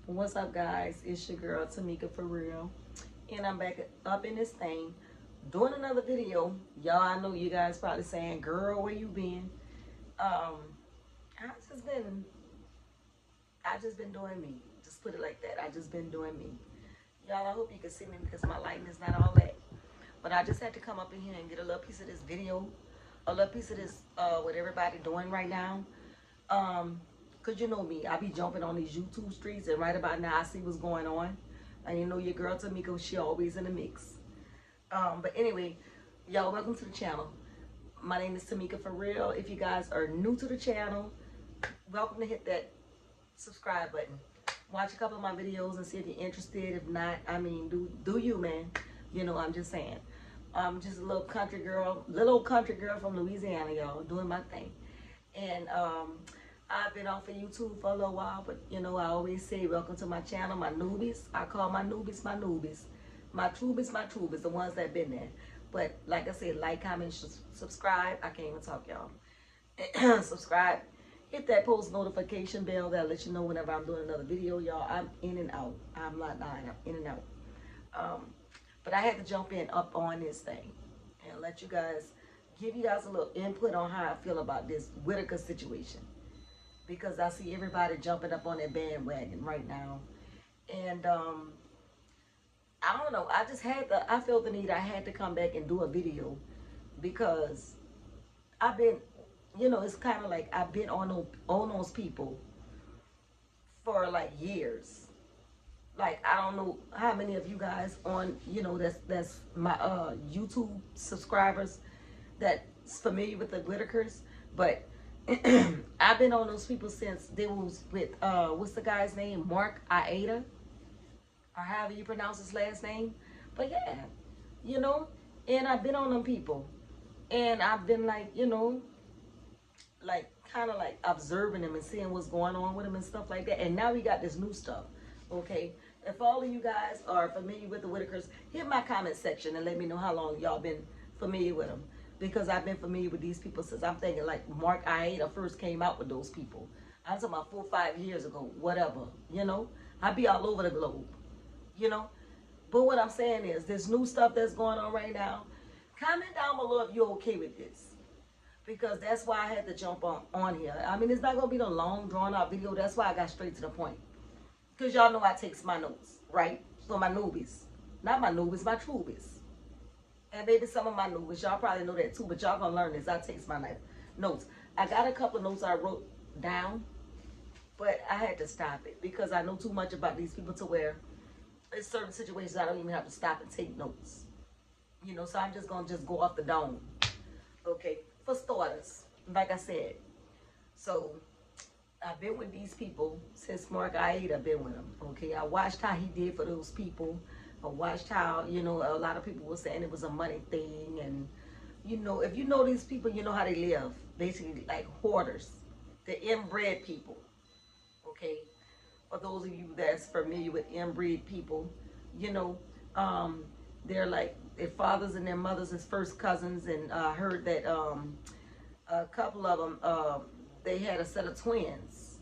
What's up, guys? It's your girl Tamika for real, and I'm back up in this thing doing another video. Y'all, I know you guys probably saying, "Girl, where you been?" I just been, I just been doing me. Just put it like that. I just been doing me. Y'all, I hope you can see me because my lighting is not all that. But I just had to come up in here and get a little piece of this video, a little piece of this what everybody doing right now. Cause you know me, I be jumping on these YouTube streets, and right about now I see what's going on. And you know your girl Tamika, she always in the mix. But anyway, y'all, welcome to the channel. My name is Tamika for real. If you guys are new to the channel, welcome to hit that subscribe button. Watch a couple of my videos and see if you're interested. If not, I mean, do you, man? You know, I'm just saying. I'm just a little country girl, little old country girl from Louisiana, y'all, doing my thing. And I've been off of YouTube for a little while, but you know, I always say welcome to my channel, my newbies. I call my newbies my newbies. My trubies, the ones that been there. But like I said, like, comment, subscribe. I can't even talk, y'all. Subscribe. Hit that post notification bell. That'll let you know whenever I'm doing another video, y'all. I'm in and out. I'm not lying. I'm in and out. But I had to jump in up on this thing and let you guys, give you guys a little input on how I feel about this Whitaker situation. Because I see everybody jumping up on that bandwagon right now. And I don't know, I felt the need, I had to come back and do a video because I've been, you know, it's kind of like I've been on those people for like years. Like, I don't know how many of you guys on, you know, that's my YouTube subscribers that's familiar with the Whitakers, but I've been on those people since they was with what's the guy's name, Mark Aida, or however you pronounce his last name. But yeah, you know, and I've been on them people, and I've been like, you know, like kind of like observing them and seeing what's going on with them and stuff like that. And now we got this new stuff. Okay, if all of you guys are familiar with the Whitakers, hit my comment section and let me know how long y'all been familiar with them. Because I've been familiar with these people since, I'm thinking like Mark Aida first came out with those people. I'm talking about 4 or 5 years ago, whatever, you know. I be all over the globe, you know. But what I'm saying is, this new stuff that's going on right now, comment down below if you're okay with this. Because that's why I had to jump on here. I mean, it's not going to be no long, drawn-out video. That's why I got straight to the point. Because y'all know I takes my notes, right? For my newbies. Not my newbies, my trubies. And maybe some of my newbies, y'all probably know that too, but y'all gonna learn this. I take my notes. I got a couple of notes I wrote down, but I had to stop it because I know too much about these people to where in certain situations I don't even have to stop and take notes. You know, so I'm just gonna go off the dome. Okay, for starters, like I said. So I've been with these people since Mark Aida. I've been with them. Okay, I watched how he did for those people. I watched how, you know, a lot of people were saying it was a money thing. And, you know, if you know these people, you know how they live. Basically, like hoarders. The inbred people. Okay? For those of you that's familiar with inbred people, you know, they're like, their fathers and their mothers is first cousins. And I heard that a couple of them, they had a set of twins.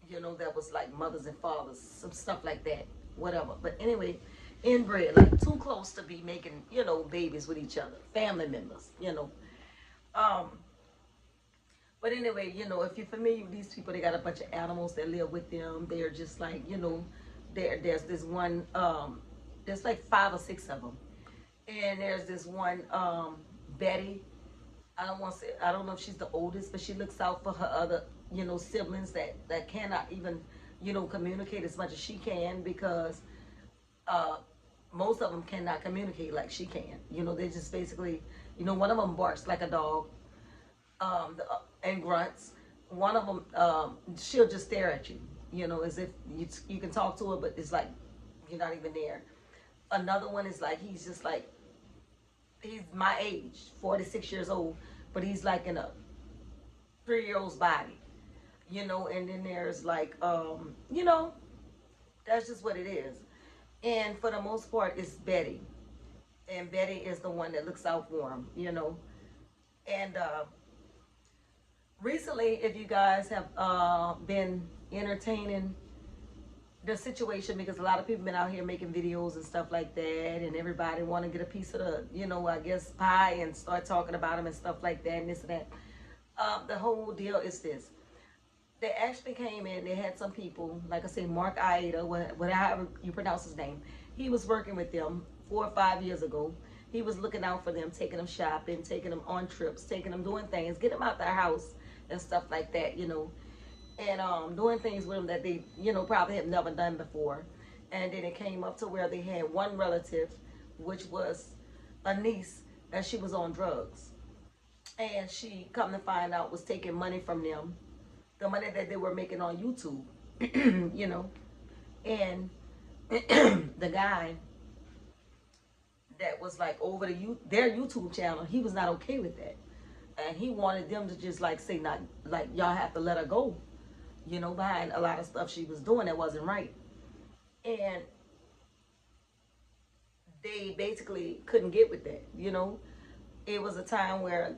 You know, that was like mothers and fathers. Some stuff like that. Whatever. But anyway, inbred, like too close to be making, you know, babies with each other, family members, you know. But anyway, you know, if you're familiar with these people, they got a bunch of animals that live with them. They're just like, you know, there's this one, there's like 5 or 6 of them, and there's this one, Betty. I don't know if she's the oldest, but she looks out for her other, you know, siblings that cannot even, you know, communicate as much as she can, because most of them cannot communicate like she can. You know, they just basically, you know, one of them barks like a dog, and grunts. One of them, she'll just stare at you, you know, as if you can talk to her, but it's like you're not even there. Another one is like, he's just like, he's my age, 46 years old, but he's like in a 3-year-old's body, you know. And then there's like, you know, that's just what it is. And for the most part, it's Betty. And Betty is the one that looks out for him, you know. And recently, if you guys have been entertaining the situation, because a lot of people been out here making videos and stuff like that, and everybody want to get a piece of the, you know, I guess pie and start talking about them and stuff like that and this and that. The whole deal is this: they actually came in. They had some people, like I say, Mark Aida, whatever you pronounce his name. He was working with them 4 or 5 years ago. He was looking out for them, taking them shopping, taking them on trips, taking them doing things, getting them out their house and stuff like that, you know, and doing things with them that they, you know, probably have never done before. And then it came up to where they had one relative, which was a niece, that she was on drugs. And she, come to find out, was taking money from them, the money that they were making on YouTube, you know. And the guy that was like over their YouTube channel, he was not okay with that. And he wanted them to just like say, not like, y'all have to let her go, you know, behind a lot of stuff she was doing that wasn't right. And they basically couldn't get with that, you know. It was a time where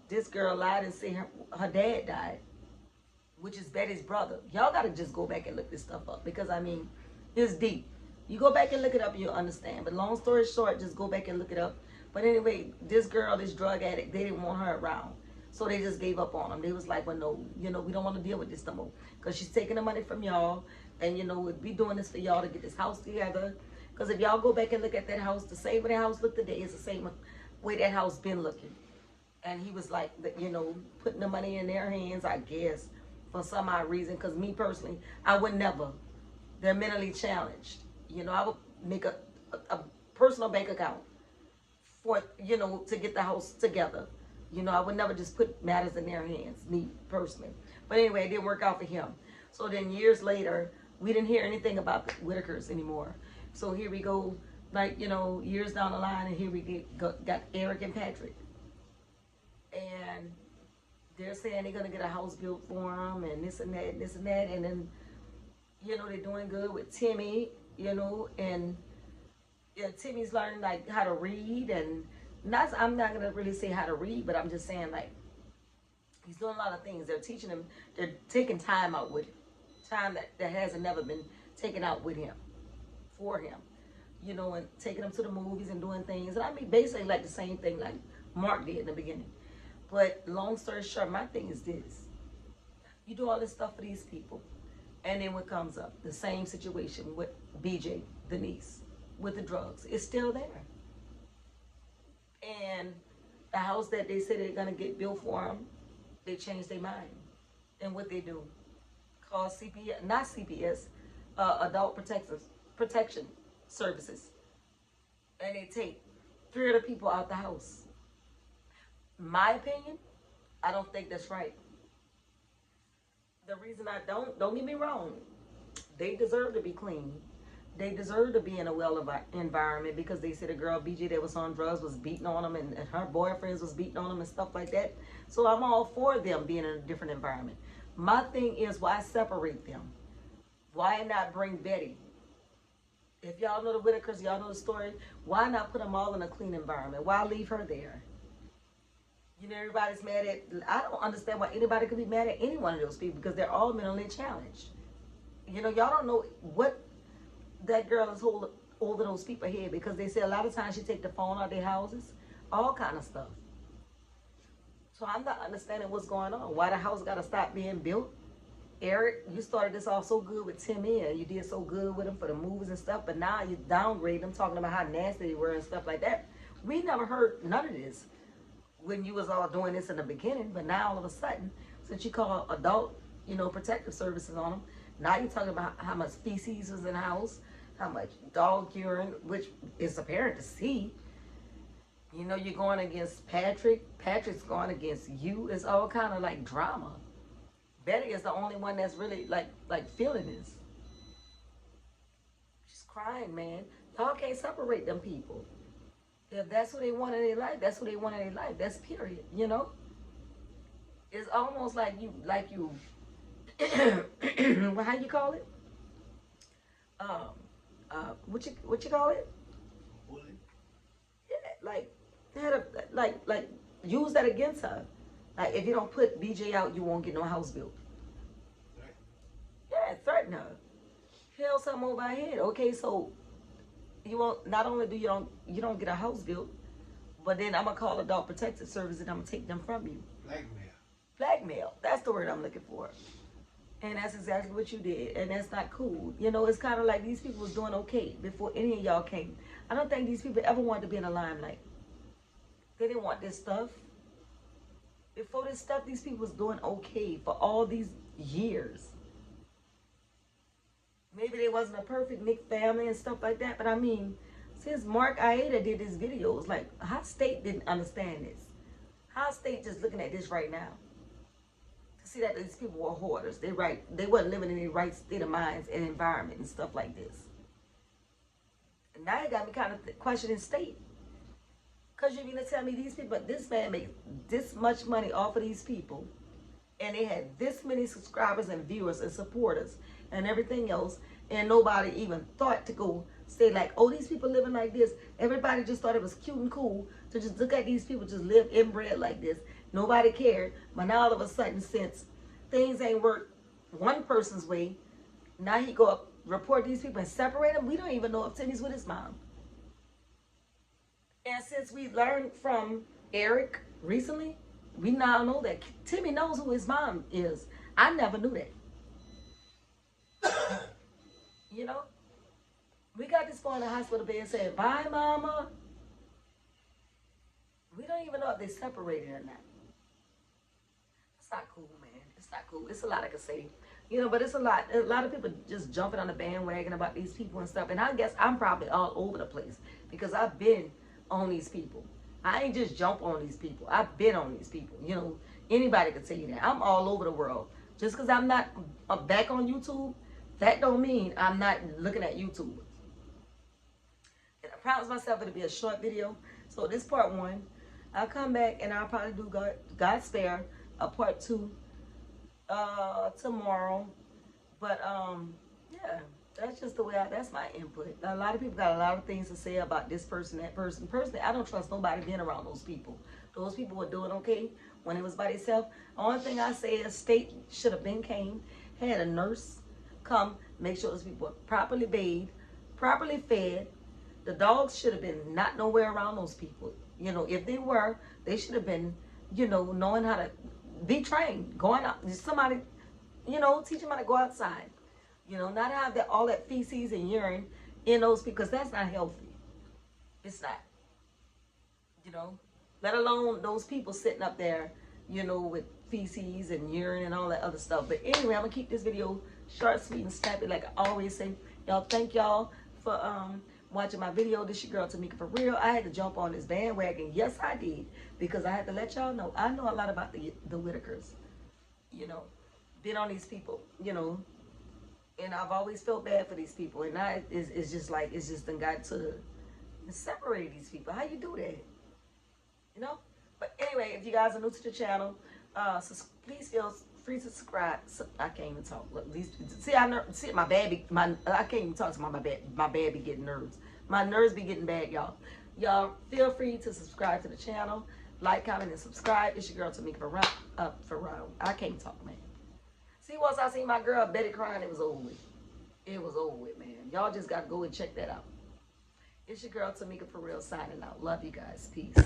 this girl lied and said her dad died, which is Betty's brother. Y'all gotta just go back and look this stuff up, because I mean, it's deep. You go back and look it up, you'll understand. But long story short, just go back and look it up. But anyway, this girl, this drug addict, they didn't want her around. So they just gave up on them. They was like, well, no, you know, we don't want to deal with this no more. Because she's taking the money from y'all. And, you know, we doing this for y'all to get this house together. Because if y'all go back and look at that house, the same way that house looked today is the same way that house been looking. And he was like, you know, putting the money in their hands, I guess, for some odd reason. Because me personally, I would never. They're mentally challenged. You know, I would make a personal bank account for, you know, to get the house together. You know, I would never just put matters in their hands, me personally. But anyway, it didn't work out for him. So then years later, we didn't hear anything about the Whitakers anymore. So here we go, like, you know, years down the line, and here we got Eric and Patrick. And they're saying they're going to get a house built for them and this and that and this and that. And then, you know, they're doing good with Timmy, you know, and yeah, Timmy's learning like how to read, and I'm not gonna really say how to read, but I'm just saying like he's doing a lot of things. They're teaching him, they're taking time out with him, time that hasn't never been taken out with him, for him, you know, and taking him to the movies and doing things. And I mean basically like the same thing like Mark did in the beginning. But long story short, my thing is this: you do all this stuff for these people, and then what comes up? The same situation with BJ, the niece, with the drugs. It's still there. And the house that they said they're gonna get built for them, they changed their mind. And what they do? Call CPS, not CPS, Adult Protection Services. And they take 3 other people out the house. My opinion, I don't think that's right. The reason I don't get me wrong, they deserve to be clean. They deserve to be in a well environment, because they said a girl, BJ, that was on drugs was beating on them, and her boyfriends was beating on them and stuff like that. So I'm all for them being in a different environment. My thing is, why separate them? Why not bring Betty? If y'all know the Whitakers, y'all know the story, why not put them all in a clean environment? Why leave her there? You know, everybody's mad at, I don't understand why anybody could be mad at any one of those people, because they're all mentally challenged. You know, y'all don't know what that girl is holding over those people's head, because they say a lot of times she take the phone out of their houses, all kind of stuff. So I'm not understanding what's going on. Why the house got to stop being built? Eric, you started this off so good with Timmy, and you did so good with him for the movies and stuff, but now you downgrade them, talking about how nasty they were and stuff like that. We never heard none of this when you was all doing this in the beginning, but now all of a sudden, since you call adult, you know, protective services on them, now you're talking about how much feces was in the house, how much dog urine, which is apparent to see. You know, you're going against Patrick. Patrick's going against you. It's all kind of like drama. Betty is the only one that's really like feeling this. She's crying, man. Y'all can't separate them people. If that's what they want in their life, that's what they want in their life. That's period, you know? It's almost like you, well, how you call it? What you call it? Bully. Yeah, like, they had like use that against her. Like, if you don't put BJ out, you won't get no house built. Yeah, threaten her. Hell, something over our head. Okay, so you won't. Not only do you don't get a house built, but then I'm gonna call a dog protective service and I'm gonna take them from you. Blackmail. Blackmail. That's the word I'm looking for. And that's exactly what you did. And that's not cool. You know, it's kind of like these people was doing okay before any of y'all came. I don't think these people ever wanted to be in the limelight. They didn't want this stuff. Before this stuff, these people was doing okay for all these years. Maybe they wasn't a perfect Nick family and stuff like that. But I mean, since Mark Aida did his videos, like, how State didn't understand this? How State just looking at this right now? See that these people were hoarders. They wasn't living in the right state of minds and environment and stuff like this. And now it got me kind of questioning State. Because you're going to tell me these people, this man made this much money off of these people. And they had this many subscribers and viewers and supporters and everything else. And nobody even thought to go say like, oh, these people living like this. Everybody just thought it was cute and cool to just look at these people just live inbred like this. Nobody cared. But now all of a sudden, since things ain't work one person's way, now he go up, report these people and separate them. We don't even know if Timmy's with his mom. And since we learned from Eric recently, we now know that Timmy knows who his mom is. I never knew that. You know? We got this boy in the hospital bed saying, bye, mama. We don't even know if they separated or not. It's not cool, man. It's not cool. It's a lot I can say. You know, but it's a lot of people just jumping on the bandwagon about these people and stuff. And I guess I'm probably all over the place because I've been on these people. I ain't just jump on these people. I've been on these people. You know, anybody could tell you that. I'm all over the world. Just because I'm not back on YouTube, that don't mean I'm not looking at YouTube. And I promised myself it'll be a short video. So this part 1. I'll come back and I'll probably do God spare a part 2 tomorrow. But yeah, that's just the way that's my input. A lot of people got a lot of things to say about this person, that person. Personally, I don't trust nobody being around those people. Those people were doing okay when it was by themselves. Only thing I say is State should have been came, had a nurse come, make sure those people were properly bathed, properly fed. The dogs should have been not nowhere around those people. You know, if they were, they should have been, you know, knowing how to be trained, going out. Somebody, you know, teach them how to go outside. You know, not have all that feces and urine in those people, because that's not healthy. It's not. You know, let alone those people sitting up there, you know, with feces and urine and all that other stuff. But anyway, I'm going to keep this video short, sweet, and snappy like I always say. Y'all, thank y'all for watching my video. This your girl Tamika for real. I had to jump on this bandwagon. Yes, I did. Because I had to let y'all know. I know a lot about the Whitakers. You know, been on these people, you know. And I've always felt bad for these people. And now it's just like, it's just done got to separate these people. How you do that? You know? But anyway, if you guys are new to the channel, please feel free to subscribe. I can't even talk. Look, see, my baby, I can't even talk to my baby getting nerves. My nerves be getting bad, y'all. Y'all feel free to subscribe to the channel. Like, comment, and subscribe. It's your girl Tamika for I can't talk, man. See, once I see my girl Betty crying, it was over with. It was over with, man. Y'all just got to go and check that out. It's your girl Tamika for real signing out. Love you guys. Peace.